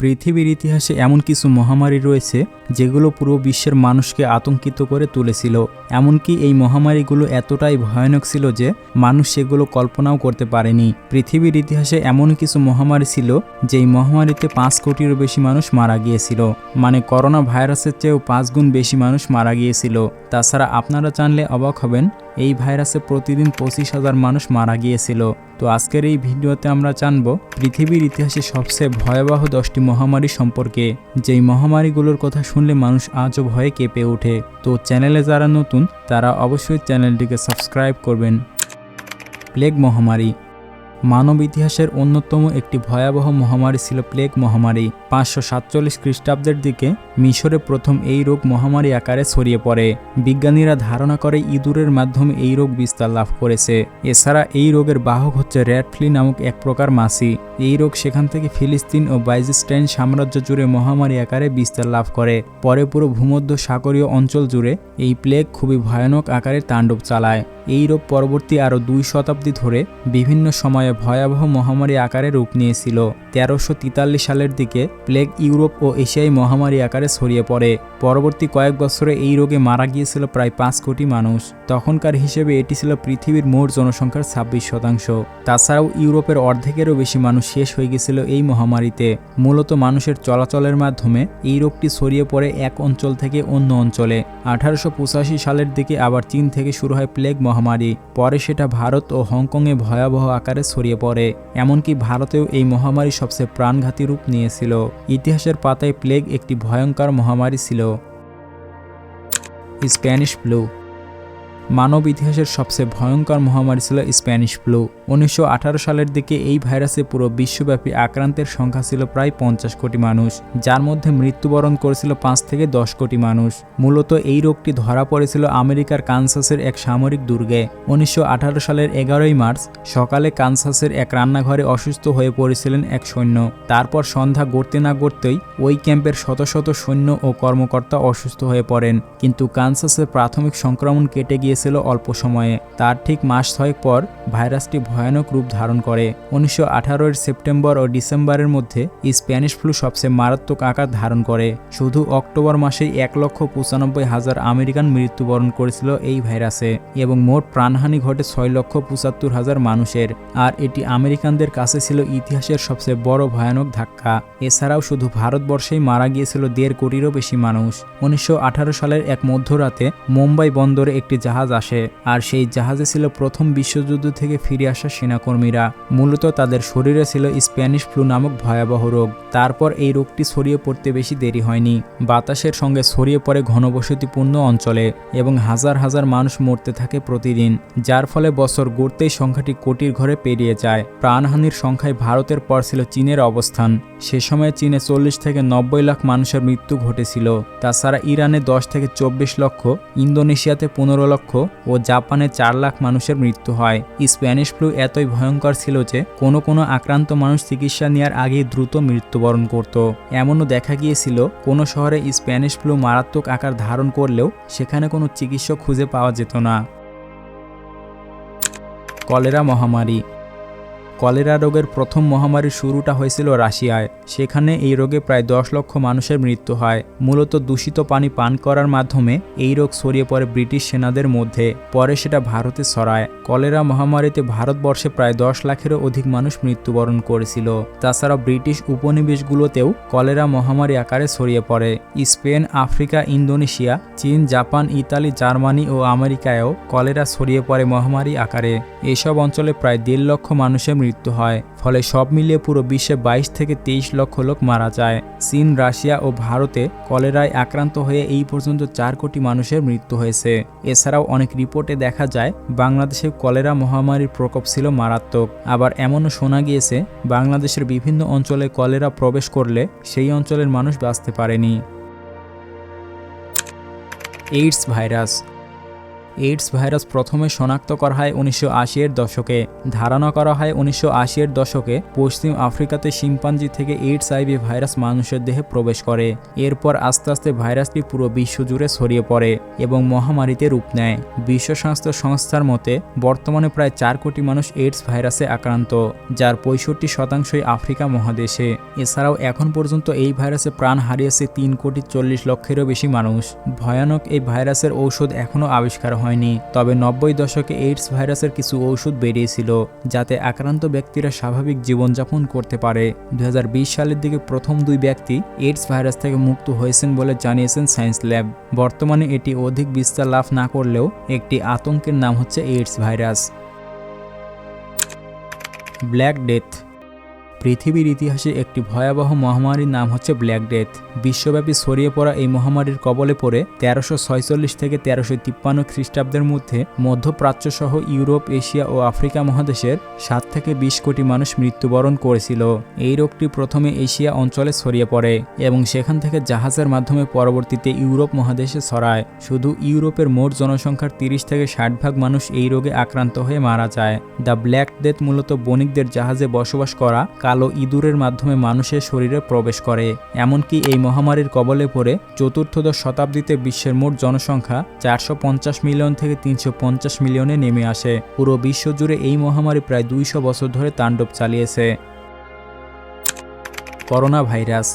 পৃথিবীর ইতিহাসে এমন কিছু মহামারী রয়েছে যেগুলো পুরো বিশ্বের মানুষকে আতঙ্কিত করে তুলেছিল। এমনকি এই মহামারীগুলো এতটাই ভয়ানক ছিল যে মানুষ সেগুলো কল্পনাও করতে পারেনি। পৃথিবীর ইতিহাসে এমন কিছু মহামারী ছিল যেই মহামারীতে 5 কোটিরও বেশি মানুষ মারা গিয়েছিল। মানে করোনা ভাইরাসের চেয়েও 5 গুণ বেশি মানুষ মারা গিয়েছিল। তাছাড়া আপনারা জানলে অবাক হবেন, এই ভাইরাসে প্রতিদিন 25,000 মানুষ মারা গিয়েছিল। তো আজকের এই ভিডিওতে আমরা জানব পৃথিবীর ইতিহাসে সবচেয়ে ভয়াবহ 10টি মহামারী সম্পর্কে, যেই মহামারীগুলোর কথা শুনলে মানুষ আজও ভয়ে কেঁপে ওঠে। তো চ্যানেলে যারা নতুন তারা অবশ্যই চ্যানেলটিকে সাবস্ক্রাইব করবেন। প্লেগ মহামারী। মানব ইতিহাসের অন্যতম একটি ভয়াবহ মহামারী ছিল প্লেগ মহামারী। 547 খ্রিস্টাব্দের দিকে মিশরে প্রথম এই রোগ মহামারী আকারে ছড়িয়ে পড়ে। বিজ্ঞানীরা ধারণা করে ইঁদুরের মাধ্যমে এই রোগ বিস্তার লাভ করেছে। এছাড়া এই রোগের বাহক হচ্ছে র্যাট ফ্লি নামক এক প্রকার মাছি। এই রোগ সেখান থেকে ফিলিস্তিন ও বাইজেন্টাইন সাম্রাজ্য জুড়ে মহামারী আকারে বিস্তার লাভ করে। পরে পুরো ভূমধ্য সাগরীয় অঞ্চল জুড়ে এই প্লেগ খুবই ভয়ানক আকারে তাণ্ডব চালায়। এই রোগ পরবর্তী আরও 2 শতাব্দী ধরে বিভিন্ন সময়ে ভয়াবহ মহামারী আকারে রূপ নিয়েছিল। 1343 সালের দিকে প্লেগ ইউরোপ ও এশিয়ায় মহামারী আকারে ছড়িয়ে পড়ে। পরবর্তী কয়েক বছরে এই রোগে মারা গিয়েছিল প্রায় 5 কোটি মানুষ। তখনকার হিসেবে এটি ছিল পৃথিবীর মোট জনসংখ্যার 26%। তাছাড়াও ইউরোপের অর্ধেকেরও বেশি মানুষ শেষ হয়ে গিয়েছিল এই মহামারীতে। মূলত মানুষের চলাচলের মাধ্যমে এই রোগটি ছড়িয়ে পড়ে এক অঞ্চল থেকে অন্য অঞ্চলে। 1885 সালের দিকে আবার চীন থেকে শুরু হয় প্লেগ মহামারী। পরে সেটা ভারত ও হংকংয়ে ভয়াবহ আকারে ছড়িয়ে পড়ে। এমনকি ভারতেও এই মহামারী সবচেয়ে প্রাণঘাতী রূপ নিয়েছিল। ইতিহাসের পাতায় প্লেগ একটি ভয়ঙ্কর মহামারী ছিল। Spanish flu. মানব ইতিহাসের সবচেয়ে ভয়ঙ্কর মহামারী ছিল স্প্যানিশ ফ্লু। 1918 সালের দিকে এই ভাইরাসে পুরো বিশ্বব্যাপী আক্রান্তের সংখ্যা ছিল প্রায় 50 কোটি মানুষ, যার মধ্যে মৃত্যুবরণ করেছিল 5 থেকে 10 কোটি মানুষ। মূলত এই রোগটি ধরা পড়েছিল আমেরিকার কানসাসের এক সামরিক দুর্গে। 1918 সালের 11 মার্চ সকালে কানসাসের এক রান্নাঘরে অসুস্থ হয়ে পড়েছিলেন এক সৈন্য। তারপর সন্ধ্যা গড়তে না গড়তেই ওই ক্যাম্পের শত শত সৈন্য ও কর্মকর্তা অসুস্থ হয়ে পড়েন। কিন্তু কানসাসের প্রাথমিক সংক্রমণ কেটে গিয়ে ছিল অল্প সময়ে। তার ঠিক মাস 6 পর ভাইরাসটি ভয়ানক রূপ ধারণ করে। 1918 এর সেপ্টেম্বর ও ডিসেম্বরের মধ্যে স্প্যানিশ ফ্লু সবচেয়ে মারাত্মক আকার ধারণ করে। শুধু অক্টোবর মাসেই 1,95,000 আমেরিকান মৃত্যুবরণ করেছিল এই ভাইরাসে এবং মোট প্রাণহানি ঘটে 6,75,000 মানুষের। আর এটি আমেরিকানদের কাছে ছিল ইতিহাসের সবচেয়ে বড় ভয়ানক ধাক্কা। এছাড়াও শুধু ভারতবর্ষেই মারা গিয়েছিল 1.5 কোটিরও বেশি মানুষ। 1918 সালের এক মধ্যরাতে মুম্বাই বন্দরে একটি জাহাজ আসে, আর সেই জাহাজে ছিল প্রথম বিশ্বযুদ্ধ থেকে ফিরে আসা সেনাকর্মীরা। মূলত তাদের শরীরে ছিল স্প্যানিশ ফ্লু নামক ভয়াবহ রোগ। তারপর এই রোগটি ছড়িয়ে পড়তে বেশি দেরি হয়নি। বাতাসের সঙ্গে ছড়িয়ে পড়ে ঘনবসতিপূর্ণ অঞ্চলে এবং হাজার হাজার মানুষ মরতে থাকে প্রতিদিন, যার ফলে বছর গড়তেই সংখ্যাটি কোটির ঘরে পেরিয়ে যায়। প্রাণহানির সংখ্যায় ভারতের পর ছিল চীনের অবস্থান। সে সময় চীনে 40 থেকে 90 লাখ মানুষের মৃত্যু ঘটেছিল। তাছাড়া ইরানে 10 থেকে 24 লক্ষ, ইন্দোনেশিয়াতে 15 লক্ষ ও জাপানে 4 লাখ মানুষের মৃত্যু হয়। স্প্যানিশ ফ্লু এতই ভয়ঙ্কর ছিল যে কোনো আক্রান্ত মানুষ চিকিৎসা নেওয়ার আগেই দ্রুত মৃত্যুবরণ করত। এমনও দেখা গিয়েছিল কোনো শহরে স্প্যানিশ ফ্লু মারাত্মক আকার ধারণ করলেও সেখানে কোনো চিকিৎসক খুঁজে পাওয়া যেত না। কলেরা মহামারী। কলেরা রোগের প্রথম মহামারীর শুরুটা হয়েছিল রাশিয়ায়। সেখানে এই রোগে প্রায় 10 লক্ষ মানুষের মৃত্যু হয়। মূলত দূষিত পানি পান করার মাধ্যমে এই রোগ ছড়িয়ে পড়ে ব্রিটিশ সেনাদের মধ্যে। পরে সেটা ভারতে ছড়ায়। কলেরা মহামারীতে ভারতবর্ষে প্রায় 10 লাখেরও অধিক মানুষ মৃত্যুবরণ করেছিল। তাছাড়া ব্রিটিশ উপনিবেশগুলোতেও কলেরা মহামারী আকারে ছড়িয়ে পড়ে। স্পেন, আফ্রিকা, ইন্দোনেশিয়া, চীন, জাপান, ইতালি, জার্মানি ও আমেরিকায়ও কলেরা ছড়িয়ে পড়ে মহামারী আকারে। এসব অঞ্চলে প্রায় 1.5 লক্ষ মানুষের মৃত্যু হয়। ফলে সব মিলিয়ে পুরো বিশ্বে 22 থেকে 23 লক্ষ লোক মারা যায়। চীন, রাশিয়া ও ভারতে কলেরায় আক্রান্ত হয়ে এই পর্যন্ত 4 কোটি মানুষের মৃত্যু হয়েছে। এছাড়াও অনেক রিপোর্টে দেখা যায় বাংলাদেশে কলেরা মহামারীর প্রকোপ ছিল মারাত্মক। আবার এমনও শোনা গিয়েছে বাংলাদেশের বিভিন্ন অঞ্চলে কলেরা প্রবেশ করলে সেই অঞ্চলের মানুষ বাঁচতে পারেনি। AIDS virus. এইডস ভাইরাস প্রথমে শনাক্ত করা হয় 1980-এর দশকে। ধারণা করা হয় 1980-এর দশকে পশ্চিম আফ্রিকাতে শিম্পাঞ্জি থেকে এইডস-আইভি ভাইরাস মানুষের দেহে প্রবেশ করে। এরপর আস্তে আস্তে ভাইরাসটি পুরো বিশ্ব জুড়ে ছড়িয়ে পড়ে এবং মহামারীতে রূপ নেয়। বিশ্ব স্বাস্থ্য সংস্থার মতে বর্তমানে প্রায় 4 কোটি মানুষ এইডস ভাইরাসে আক্রান্ত, যার 65% আফ্রিকা মহাদেশে। এছাড়াও এখন পর্যন্ত এই ভাইরাসে প্রাণ হারিয়েছে 3,40,00,000-এরও বেশি মানুষ। ভয়ানক এই ভাইরাসের ঔষধ এখনও আবিষ্কার হয়নি, তবে 90 দশকে এইডস ভাইরাসের কিছু ঔষধ বেরিয়েছিল যাতে আক্রান্ত ব্যক্তিরা স্বাভাবিক জীবনযাপন করতে পারে। 2020 সালের দিকে প্রথম 2 ব্যক্তি এইডস ভাইরাস থেকে মুক্ত হয়েছেন বলে জানিয়েছেন সায়েন্স ল্যাব। বর্তমানে এটি অধিক বিস্তার লাভ না করলেও একটি আতঙ্কের নাম হচ্ছে এইডস ভাইরাস। Black death. পৃথিবীর ইতিহাসে একটি ভয়াবহ মহামারীর নাম হচ্ছে ব্ল্যাক ডেথ। বিশ্বব্যাপী ছড়িয়ে পড়া এই মহামারীর কবলে পড়ে 1346 থেকে 1353 খ্রিস্টাব্দের মধ্যে মধ্যপ্রাচ্য সহ ইউরোপ, এশিয়া ও আফ্রিকা মহাদেশের 7 থেকে 20 কোটি মানুষ মৃত্যুবরণ করেছিল। এই রোগটি প্রথমে এশিয়া অঞ্চলে ছড়িয়ে পড়ে এবং সেখান থেকে জাহাজের মাধ্যমে পরবর্তীতে ইউরোপ মহাদেশে ছড়ায়। শুধু ইউরোপের মোট জনসংখ্যার 30 থেকে 60% মানুষ এই রোগে আক্রান্ত হয়ে মারা যায়। দ্য ব্ল্যাক ডেথ মূলত বণিকদের জাহাজে বসবাস করা কালো ইঁদুরের মাধ্যমে মানুষের শরীরে প্রবেশ করে। এমনকি এই মহামারীর কবলে পড়ে চতুর্থদশ শতাব্দীতে বিশ্বের মোট জনসংখ্যা 450 মিলিয়ন থেকে 350 মিলিয়নে নেমে আসে। পুরো বিশ্ব জুড়ে এই মহামারী প্রায় 200 বছর ধরে তাণ্ডব চালিয়েছে। Corona virus.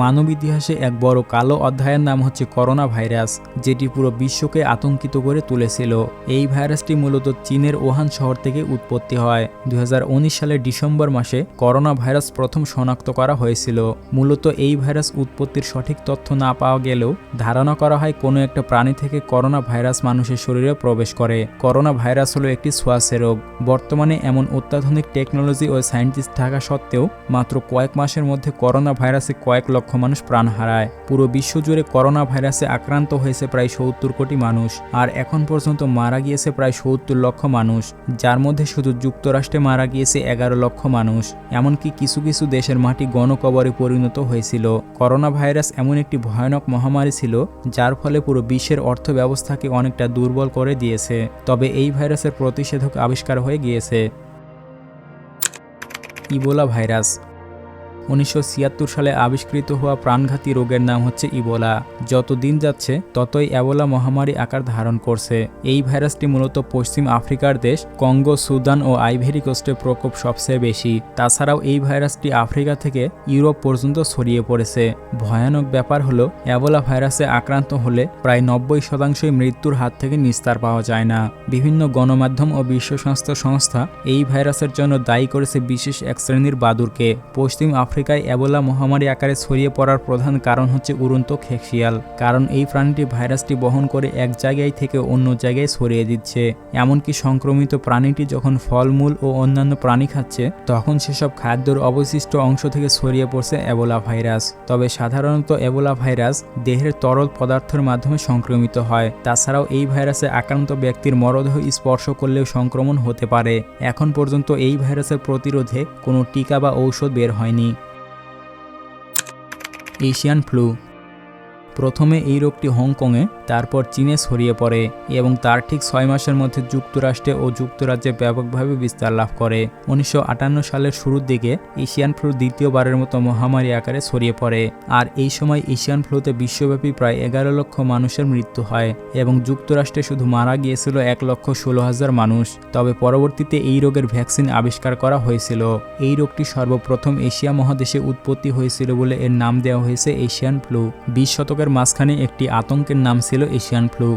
মানব ইতিহাসে এক বড় কালো অধ্যায়ের নাম হচ্ছে করোনা ভাইরাস, যেটি পুরো বিশ্বকে আতঙ্কিত করে তুলেছিল। এই ভাইরাসটি মূলত চীনের ওহান শহর থেকে উৎপত্তি হয়। 2019 সালের ডিসেম্বর মাসে করোনা ভাইরাস প্রথম শনাক্ত করা হয়েছিল। মূলত এই ভাইরাস উৎপত্তির সঠিক তথ্য না পাওয়া গেলেও ধারণা করা হয় কোনো একটা প্রাণী থেকে করোনা ভাইরাস মানুষের শরীরে প্রবেশ করে। করোনা ভাইরাস হলো একটি ছোঁয়াচে রোগ। বর্তমানে এমন অত্যাধুনিক টেকনোলজি ও সায়েন্টিস্ট থাকা সত্ত্বেও মাত্র কয়েক মাসের মধ্যে করোনা ভাইরাসে কয়েক লক্ষ মানুষ প্রাণ হারায়। পুরো বিশ্ব জুড়ে করোনা ভাইরাসে আক্রান্ত হয়েছে প্রায় 70 কোটি মানুষ, আর এখন পর্যন্ত মারা গিয়েছে প্রায় 70 লক্ষ মানুষ, যার মধ্যে শুধু যুক্তরাষ্ট্রে মারা গিয়েছে 11 লক্ষ মানুষ। এমনকি কিছু কিছু দেশের মাটি গণকবরে পরিণত হয়েছিল। করোনা ভাইরাস এমন একটি ভয়ানক মহামারী ছিল যার ফলে পুরো বিশ্বের অর্থ ব্যবস্থাকে অনেকটা দুর্বল করে দিয়েছে। তবে এই ভাইরাসের প্রতিষেধক আবিষ্কার হয়ে গিয়েছে। Ebola virus. 1976 সালে আবিষ্কৃত হওয়া প্রাণঘাতী রোগের নাম হচ্ছে ইবোলা। যত দিন যাচ্ছে ততই ইবোলা মহামারী আকার ধারণ করছে। এই ভাইরাসটি মূলত পশ্চিম আফ্রিকার দেশ কঙ্গো, সুদান ও আইভরি কোস্টে প্রকোপ সবচেয়ে বেশি। তাছাড়াও এই ভাইরাসটি আফ্রিকা থেকে ইউরোপ পর্যন্ত ছড়িয়ে পড়েছে। ভয়ানক ব্যাপার হলো ইবোলা ভাইরাসে আক্রান্ত হলে প্রায় 90% মৃত্যুর হাত থেকে নিস্তার পাওয়া যায় না। বিভিন্ন গণমাধ্যম ও বিশ্ব স্বাস্থ্য সংস্থা এই ভাইরাসের জন্য দায়ী করেছে বিশেষ এক শ্রেণীর বাদুড়কে। পশ্চিম আফ্রিকায় ইবোলা মহামারী আকারে ছড়িয়ে পড়ার প্রধান কারণ হচ্ছে উড়ন্ত খেকশিয়াল, কারণ এই প্রাণীটি ভাইরাসটি বহন করে এক জায়গায় থেকে অন্য জায়গায় ছড়িয়ে দিচ্ছে। এমনকি সংক্রমিত প্রাণীটি যখন ফলমূল ও অন্যান্য প্রাণী খাচ্ছে তখন সেসব খাদ্যের অবশিষ্ট অংশ থেকে ছড়িয়ে পড়ছে ইবোলা ভাইরাস। তবে সাধারণত ইবোলা ভাইরাস দেহের তরল পদার্থের মাধ্যমে সংক্রমিত হয়। তাছাড়াও এই ভাইরাসে আক্রান্ত ব্যক্তির মরদেহ স্পর্শ করলেও সংক্রমণ হতে পারে। এখন পর্যন্ত এই ভাইরাসের প্রতিরোধে কোনো টিকা বা ঔষধ বের হয়নি। Asian flu. প্রথমে এই রোগটি হংকংয়ে, তারপর চীনে ছড়িয়ে পড়ে এবং তার ঠিক 6 মাসের মধ্যে যুক্তরাষ্ট্রে ও যুক্তরাজ্যে ব্যাপকভাবে বিস্তার লাভ করে। 1958 সালের শুরুর দিকে এশিয়ান ফ্লু দ্বিতীয়বারের মতো মহামারী আকারে ছড়িয়ে পড়ে, আর এই সময় এশিয়ান ফ্লুতে বিশ্বব্যাপী প্রায় 11 লক্ষ মানুষের মৃত্যু হয় এবং যুক্তরাষ্ট্রে শুধু মারা গিয়েছিল 1,16,000 মানুষ। তবে পরবর্তীতে এই রোগের ভ্যাকসিন আবিষ্কার করা হয়েছিল। এই রোগটি সর্বপ্রথম এশিয়া মহাদেশে উৎপত্তি হয়েছিল বলে এর নাম দেওয়া হয়েছে এশিয়ান ফ্লু। 20 শতকের মাঝখানে একটি আতঙ্কের নাম ছিল এশিয়ান ফ্লু।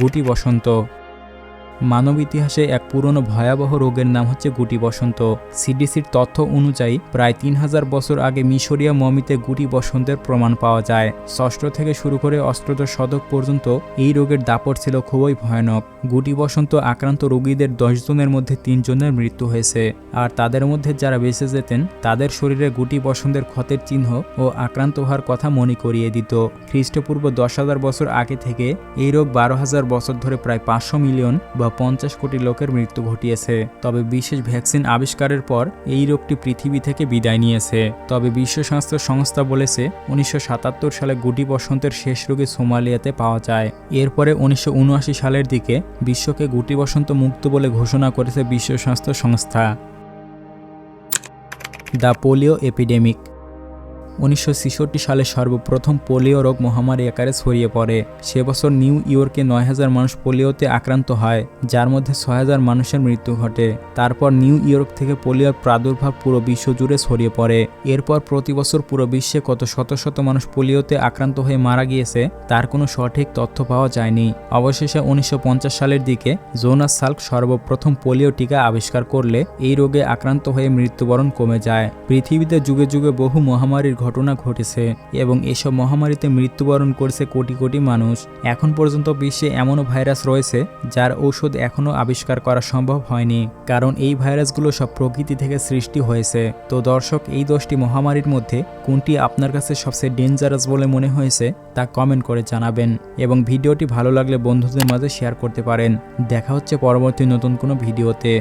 গুটি বসন্ত। মানব ইতিহাসে এক পুরনো ভয়াবহ রোগের নাম হচ্ছে গুটি বসন্ত। সিডিসির তথ্য অনুযায়ী প্রায় 3000 বছর আগে মিশরীয় মমিতে গুটি বসন্তের প্রমাণ পাওয়া যায়। 6ষ্ঠ থেকে শুরু করে 8ষ্ঠ শতক পর্যন্ত এই রোগের দাপট ছিল খুবই ভয়ানক। গুটি বসন্ত আক্রান্ত রোগীদের 10 জনের মধ্যে 3 জনের মৃত্যু হয়েছে, আর তাদের মধ্যে যারা বেঁচে যেতেন তাদের শরীরে গুটি বসন্তের ক্ষতের চিহ্ন ও আক্রান্ত হওয়ার কথা মনে করিয়ে দিত। খ্রিস্টপূর্ব 10,000 বছর আগে থেকে এই রোগ 12,000 বছর ধরে প্রায় 500 মিলিয়ন বা বা 50 কোটি লোকের মৃত্যু ঘটিয়েছে। তবে বিশেষ ভ্যাকসিন আবিষ্কারের পর এই রোগটি পৃথিবী থেকে বিদায় নিয়েছে। তবে বিশ্ব স্বাস্থ্য সংস্থা বলেছে 1977 সালে গুটি বসন্তের শেষ রোগী সোমালিয়াতে পাওয়া যায়। এরপরে 1979 সালের দিকে বিশ্বকে গুটি বসন্ত মুক্ত বলে ঘোষণা করেছে বিশ্ব স্বাস্থ্য সংস্থা। The polio epidemic. 1966 সালে সর্বপ্রথম পোলিও রোগ মহামারী আকারে ছড়িয়ে পড়ে। সে বছর নিউ ইয়র্কে 9000 মানুষ পোলিওতে আক্রান্ত হয়, যার মধ্যে 6000 মানুষের মৃত্যু ঘটে। তারপর নিউ ইয়র্ক থেকে পোলিওর প্রাদুর্ভাব পুরো বিশ্ব জুড়ে ছড়িয়ে পড়ে। এরপর প্রতি বছর পুরো বিশ্বে কত শত শত মানুষ পোলিওতে আক্রান্ত হয়ে মারা গিয়েছে তার কোনো সঠিক তথ্য পাওয়া যায়নি। অবশেষে 1950 সালের দিকে জোনাস সাল্ক সর্বপ্রথম পোলিও টিকা আবিষ্কার করলে এই রোগে আক্রান্ত হয়ে মৃত্যুবরণ কমে যায়। পৃথিবীতে যুগে যুগে বহু মহামারীর ঘটনা ঘটেছে এবং এসব মহামারীতে মৃত্যুবরণ করেছে কোটি কোটি মানুষ। এখন পর্যন্ত বিশ্বে এমনও ভাইরাস রয়েছে যার ঔষধ এখনও আবিষ্কার করা সম্ভব হয়নি, কারণ এই ভাইরাসগুলো সব প্রকৃতি থেকে সৃষ্টি হয়েছে। তো দর্শক, এই 10টি মহামারীর মধ্যে কোনটি আপনার কাছে সবচেয়ে ডেঞ্জারাস বলে মনে হয়েছে তা কমেন্ট করে জানাবেন এবং ভিডিওটি ভালো লাগলে বন্ধুদের মাঝে শেয়ার করতে পারেন। দেখা হচ্ছে পরবর্তী নতুন কোনো ভিডিওতে।